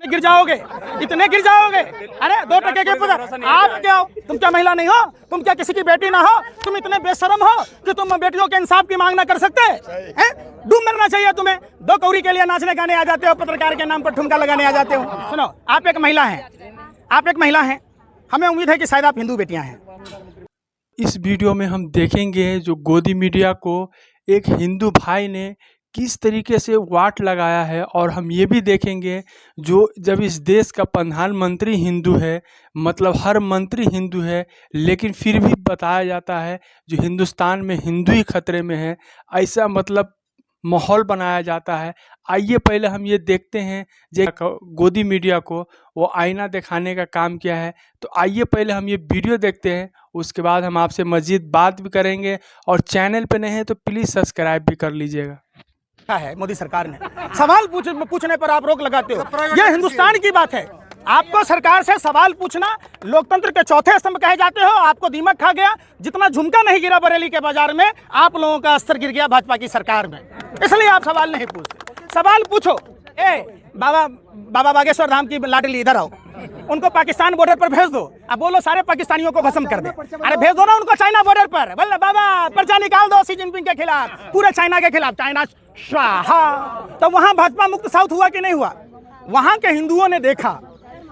गिर जाओगे, इतने गिर जाओगे। अरे 2% के पद, आप क्या हो? तुम क्या महिला नहीं हो? तुम क्या किसी की बेटी ना हो? तुम इतने बेशरम हो कि तुम बेटियों के इंसाफ की मांग ना कर सकते हैं? डूब मरना चाहिए तुम्हें। 2 कौड़ी के लिए नाचने गाने आ जाते हो, पत्रकार के नाम पर ठुमका लगाने आ जाते हो। सुनो, आप एक महिला हैं, हमें उम्मीद है कि शायद आप हिंदू बेटियां हैं। इस वीडियो में हम देखेंगे जो गोदी मीडिया को एक हिंदू भाई ने किस तरीके से वाट लगाया है, और हम ये भी देखेंगे जो जब इस देश का प्रधानमंत्री हिंदू है, मतलब हर मंत्री हिंदू है, लेकिन फिर भी बताया जाता है जो हिंदुस्तान में हिंदू ही खतरे में है, ऐसा मतलब माहौल बनाया जाता है। आइए पहले हम ये देखते हैं जो गोदी मीडिया को वो आईना दिखाने का काम किया है। तो आइए पहले हम ये वीडियो देखते हैं, उसके बाद हम आपसे मज़ीद बात भी करेंगे, और चैनल पे नहीं है तो प्लीज़ सब्सक्राइब भी कर लीजिएगा। है मोदी सरकार ने सवाल पूछने पर आप रोक लगाते हो। यह हिंदुस्तान की बात है। आपको सरकार से सवाल पूछना लोकतंत्र के चौथे स्तंभ कहे जाते हो। आपको दीमक खा गया। जितना झुमका नहीं गिरा बरेली के बाजार में, आप लोगों का स्तर गिर गया भाजपा की सरकार में, इसलिए आप सवाल नहीं पूछते। सवाल पूछो। बाबा बागेश्वर धाम की लाडली इधर आओ, उनको पाकिस्तान बॉर्डर पर भेज दो। अब बोलो सारे पाकिस्तानियों को भस्म कर दे। अरे भेज दो ना उनको चाइना बॉर्डर पर। बोले बाबा पर्चा निकाल दो शी जिनपिंग के खिलाफ, पूरे चाइना के खिलाफ। चाइना स्वाहा। तो वहां भाजपा मुक्त साउथ हुआ कि नहीं हुआ? वहां के हिंदुओं ने देखा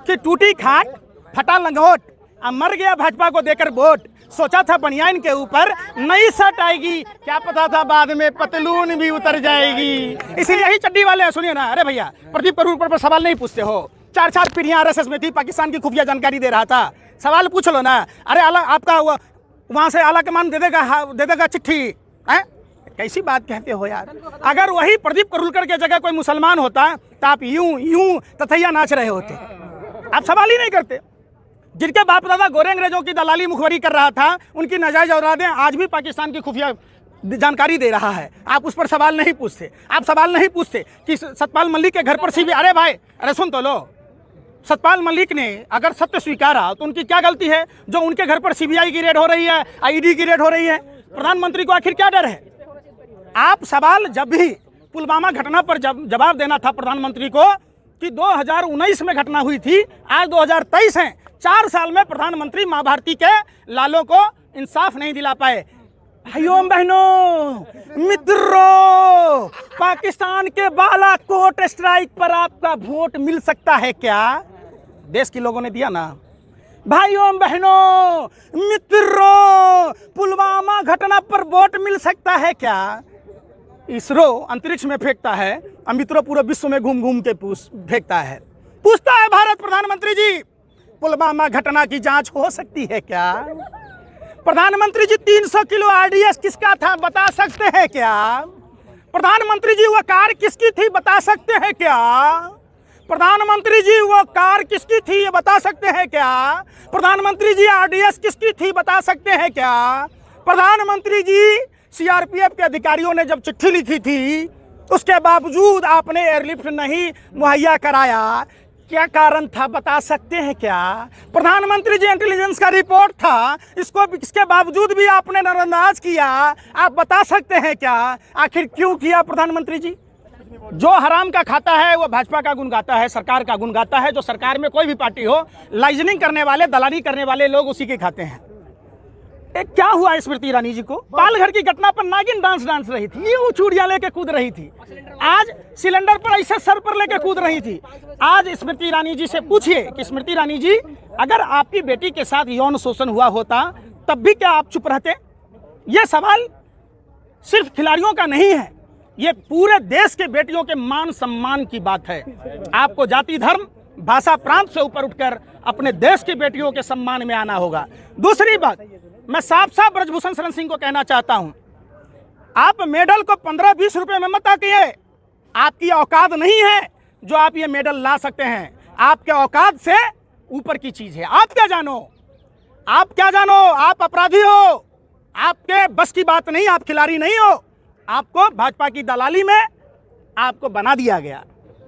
कि टूटी खाट, फटा लंगोट, अब मर गया भाजपा को देकर वोट। सोचा था बनियान के ऊपर नई शर्ट आएगी, क्या पता था बाद में पतलून भी उतर जाएगी। इसीलिए यही चड्डी वाले सुनिए ना। अरे भैया, प्रदीप करूर पर सवाल नहीं पूछते हो। 4 पीढ़ियां आरएसएस में थी, पाकिस्तान की खुफिया जानकारी दे रहा था। सवाल पूछ लो ना। अरे आला आपका वहां से आला कमान दे देगा चिट्ठी है? कैसी बात कहते हो यार। अगर वही प्रदीप करूलकर के जगह कोई मुसलमान होता तो आप यूं तथैया नाच रहे होते। आप सवाल ही नहीं करते। जिनके बाप दादा गोरे अंग्रेजों की दलाली मुखबरी कर रहा था, उनकी नाजायज औलादें आज भी पाकिस्तान की खुफिया जानकारी दे रहा है। आप उस पर सवाल नहीं पूछते। आप सवाल नहीं पूछते कि सतपाल मलिक के घर पर सीबीआई। अरे भाई, अरे सुन तो लो। सतपाल मलिक ने अगर सत्य स्वीकारा तो उनकी क्या गलती है जो उनके घर पर सीबीआई की रेड हो रही है, आईडी की रेड हो रही है? प्रधानमंत्री को आखिर क्या डर है? आप सवाल जब भी पुलवामा घटना पर जवाब देना था प्रधानमंत्री को कि 2019 में घटना हुई थी, आज 2023 है। 4 साल में प्रधानमंत्री माँ भारती के लालों को इंसाफ नहीं दिला पाए। भाइयों बहनों मित्रों, पाकिस्तान के बालाकोट स्ट्राइक पर आपका वोट मिल सकता है क्या? देश के लोगों ने दिया ना। भाइयों बहनों मित्रों, पुलवामा घटना पर वोट मिल सकता है क्या? इसरो अंतरिक्ष में फेंकता है, मित्रों पूरे विश्व में घूम घूम के फेंकता है। पूछता है भारत प्रधानमंत्री जी, पुलवामा घटना की जांच हो सकती है क्या? प्रधानमंत्री जी 300 किलो आरडीएक्स किसका था बता सकते हैं क्या? प्रधानमंत्री जी वो कार किसकी थी बता सकते हैं क्या? प्रधानमंत्री जी वो कार किसकी थी ये बता सकते हैं क्या? प्रधानमंत्री जी आरडीएक्स किसकी थी बता सकते हैं क्या? प्रधानमंत्री जी सीआरपीएफ के अधिकारियों ने जब चिट्ठी लिखी थी, उसके बावजूद आपने एयरलिफ्ट नहीं मुहैया कराया, क्या कारण था बता सकते हैं क्या? प्रधानमंत्री जी इंटेलिजेंस का रिपोर्ट था, इसके बावजूद भी आपने नजरअंदाज किया, आप बता सकते हैं क्या? आखिर क्यों किया प्रधानमंत्री जी? जो हराम का खाता है वो भाजपा का गुण गाता है, सरकार का गुण गाता है। जो सरकार में कोई भी पार्टी हो, लाइजनिंग करने वाले, दलाली करने वाले लोग उसी के खाते हैं। क्या हुआ स्मृति ईरानी जी को? पालघर की घटना पर नागिन डांस रही थी, यूं चूड़ियां लेके कूद रही थी। आज सिलेंडर पर ऐसे सर पर लेके कूद रही थी। आज स्मृति ईरानी जी से पूछिए कि स्मृति ईरानी जी, अगर आपकी बेटी के साथ यौन शोषण हुआ होता तब भी क्या आप चुप रहते? ये सवाल सिर्फ खिलाड़ियों का नहीं है, ये पूरे देश के बेटियों के मान सम्मान की बात है। आपको जाति, धर्म, भाषा, प्रांत से ऊपर उठकर अपने देश की बेटियों के सम्मान में आना होगा। दूसरी बात, मैं साफ ब्रजभूषण शरण सिंह को कहना चाहता हूं, आप मेडल को 15-20 रुपए में मत आकिए। आपकी औकात नहीं है जो आप ये मेडल ला सकते हैं। आपके औकात से ऊपर की चीज है। आप क्या जानो? आप अपराधी हो, आपके बस की बात नहीं, आप खिलाड़ी नहीं हो। आपको भाजपा की दलाली में आपको बना दिया गया।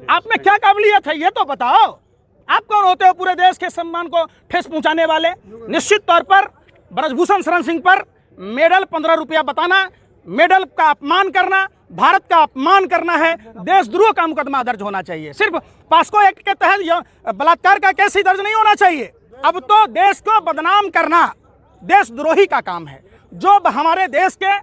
आप में क्या काबिलियत है ये तो बताओ। आप कौन होते हो पूरे देश के सम्मान को ठेस पहुंचाने वाले? निश्चित तौर पर ब्रजभूषण शरण सिंह पर मेडल 15 रुपया बताना, मेडल का अपमान करना, भारत का अपमान करना है, देशद्रोह का मुकदमा दर्ज होना चाहिए। सिर्फ पास्को एक्ट के तहत बलात्कार का केस ही दर्ज नहीं होना चाहिए। अब तो देश को बदनाम करना देशद्रोही का काम है। जो हमारे देश के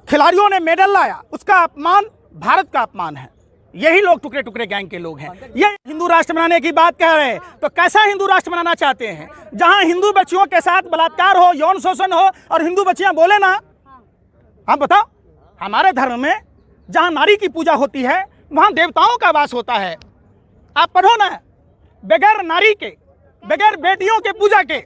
खिलाड़ियों ने मेडल लाया उसका अपमान भारत का अपमान है। यही लोग टुकड़े टुकड़े गैंग के लोग हैं। ये हिंदू राष्ट्र बनाने की बात कह रहे हैं, तो कैसा हिंदू राष्ट्र बनाना चाहते हैं? जहां हिंदू बच्चियों के साथ बलात्कार हो, यौन शोषण हो और हिंदू बच्चियां बोले ना। आप बताओ, हमारे धर्म में जहां नारी की पूजा होती है वहां देवताओं का वास होता है। आप पढ़ो ना, बगैर नारी के, बगैर बेटियों के पूजा के।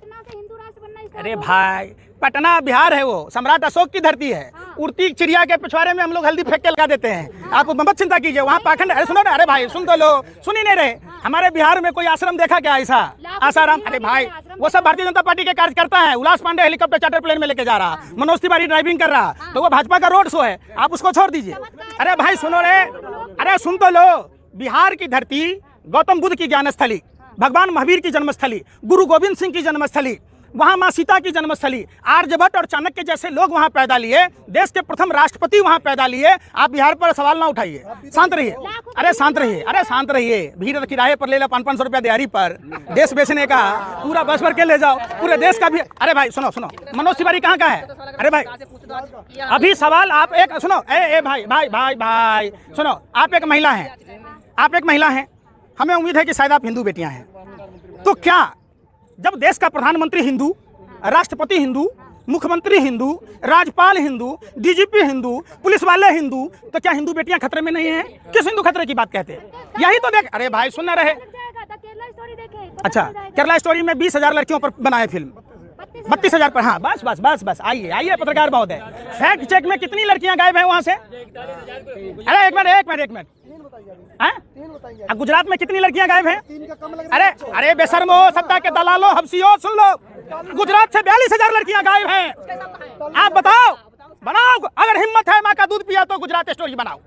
अरे भाई, पटना बिहार है, वो सम्राट अशोक की धरती है। उड़ती चिड़िया के पिछवाड़े में हम लोग हल्दी फेंक के लगा देते हैं। आप मत चिंता कीजिए, वहाँ पाखंड। अरे सुनो ना, अरे भाई सुन तो लो, सुन ही नहीं रहे। हमारे बिहार में कोई आश्रम देखा क्या ऐसा? आसाराम? अरे भाई, वो सब भारतीय जनता पार्टी के कार्यकर्ता है। उल्लास पांडे हेलीकॉप्टर चार्टर प्लेन में लेके जा रहा, मनोज तिवारी ड्राइविंग कर रहा, तो वो भाजपा का रोड शो है। आप उसको छोड़ दीजिए। अरे भाई सुनो रे, अरे सुन तो लो, बिहार की धरती गौतम बुद्ध की ज्ञानस्थली, भगवान महावीर की जन्मस्थली, गुरु गोविंद सिंह की जन्मस्थली, वहां मां सीता की जन्मस्थली, आर्यभट्ट और चाणक्य जैसे लोग वहां पैदा लिए, देश के प्रथम राष्ट्रपति वहां पैदा लिए। आप बिहार पर सवाल ना उठाइए, शांत रहिए। अरे शांत रहिए, अरे शांत रहिए। भीड़ किराए पर ले लो 500 रुपया दिहाड़ी पर, देश बेचने का पूरा बस भर के ले जाओ, पूरे देश का भी। अरे भाई सुनो सुनो, मनोज तिवारी कहाँ का है? अरे भाई अभी सवाल आप एक सुनो, ए भाई भाई भाई भाई सुनो, आप एक महिला हैं, आप एक महिला हैं, हमें उम्मीद है कि शायद आप हिंदू बेटियां हैं। तो क्या जब देश का प्रधानमंत्री हिंदू, राष्ट्रपति हिंदू, मुख्यमंत्री हिंदू, राज्यपाल हिंदू, डीजीपी हिंदू, पुलिस वाले हिंदू, तो क्या हिंदू बेटियां खतरे में नहीं हैं? किस हिंदू खतरे की बात कहते हैं? यही तो देख। अरे भाई सुनना रहे। अच्छा, केरला स्टोरी में 20,000 लड़कियों पर बनाए फिल्म, 32,000 पर। हाँ बस बस बस बस, आइए आइए, पत्रकार बहुत है। फैक्ट चेक में कितनी लड़कियां गायब हैं वहां से? अरे एक मिनट, गुजरात में कितनी लड़कियां गायब हैं? अरे बेशर्मो, सत्ता के दलालो, हबसियो, सुन लो, गुजरात से 42,000 लड़कियां गायब हैं। आप बताओ, बनाओ, अगर हिम्मत है माँ का दूध पिया तो गुजरात स्टोरी बनाओ,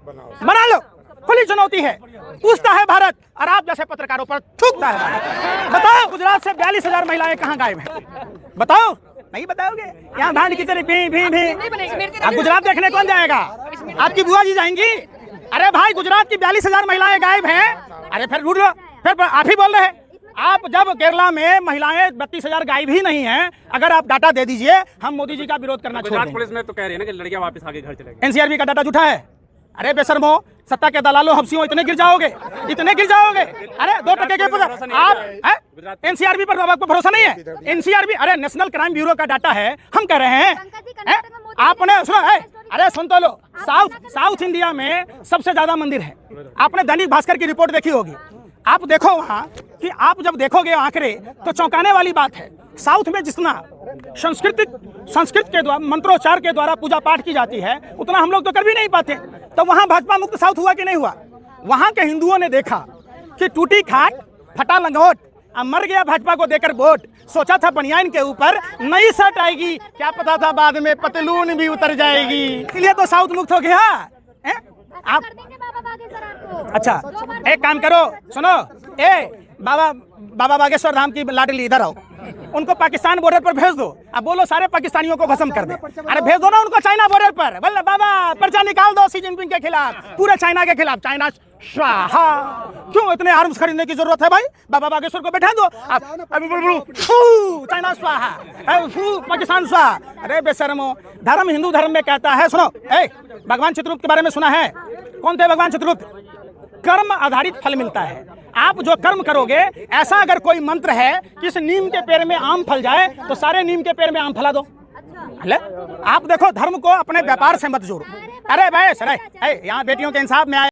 बना लो। खुली चुनौती है, पूछता है भारत और आप जैसे पत्रकारों पर थूकता है भारत। बताओ, गुजरात से 42,000 महिलाएं कहाँ गायब हैं? बताओ, नहीं बताओगे? यहाँ भांड की तरह भी अब गुजरात देखने कौन जाएगा? आपकी बुआ जी जाएंगी? अरे भाई, गुजरात की 42,000 महिलाएं गायब हैं। अरे फिर रुक लो, फिर आप ही बोल रहे हैं। आप जब केरला में महिलाएं 32,000 गायब ही नहीं हैं, अगर आप डाटा दे दीजिए, हम मोदी जी का विरोध करना छोड़ देंगे। पुलिस में तो कह रही है ना कि लड़कियां वापस आगे घर चले गई। एनसीआरबी का डाटा झूठा है। अरे बेशर्मो, सत्ता के दलालों, हबसियों, इतने गिर जाओगे, इतने गिर जाओगे। अरे 2% के पता आप एनसीआरबी पर आपको भरोसा नहीं है? एनसीआरबी, अरे नेशनल क्राइम ब्यूरो का डाटा है। हम कह रहे हैं, आपने सुनो, अरे सुन तो लो, साउथ इंडिया में सबसे ज्यादा मंदिर है। आपने दैनिक भास्कर की रिपोर्ट देखी होगी। आप देखो वहाँ कि आप जब देखोगे आंकड़े तो चौंकाने वाली बात है। साउथ में जितना संस्कृत के द्वारा, मंत्रोच्चार के द्वारा पूजा पाठ की जाती है, उतना हम लोग तो कर भी नहीं पाते। तो वहाँ भाजपा मुक्त साउथ हुआ कि नहीं हुआ? वहाँ के हिंदुओं ने देखा कि टूटी खाट, फटा लंगोट, अब मर गया भाजपा को देकर वोट। सोचा था बनियान के ऊपर नई शर्ट आएगी, क्या पता था बाद में पतलून भी उतर जाएगी। इसलिए तो साउथ मुक्त हो गया। आप अच्छा एक काम करो, सुनो, बाबा बागेश्वर धाम की लाडली इधर आओ, उनको पाकिस्तान बॉर्डर पर भेज दो। अब बोलो सारे पाकिस्तानियों को भस्म कर दे। अरे भेज दो ना उनको चाइना बॉर्डर पर। बोले बाबा पर्चा निकाल दो सी जिनपिंग के खिलाफ, पूरे चाइना के खिलाफ। चाइना स्वाहा। क्यों इतने आर्म्स खरीदने की जरूरत है भाई? बाबा बागेश्वर को बैठा दो। चाइना स्वाहा, पाकिस्तान स्वाहा। अरे बेशर्मो, धर्म हिंदू धर्म में कहता है, सुनो, भगवान चित्रगुप्त के बारे में सुना है? कौन थे भगवान चित्रगुप्त? कर्म आधारित फल मिलता है। आप जो कर्म करोगे, ऐसा अगर कोई मंत्र है कि इस नीम के पेड़ में आम फल जाए तो सारे नीम के पेड़ में आम फला दो। आप देखो, धर्म को अपने व्यापार से मत जोड़ो। अरे भाई सर, यहाँ बेटियों के इंसाफ में आए।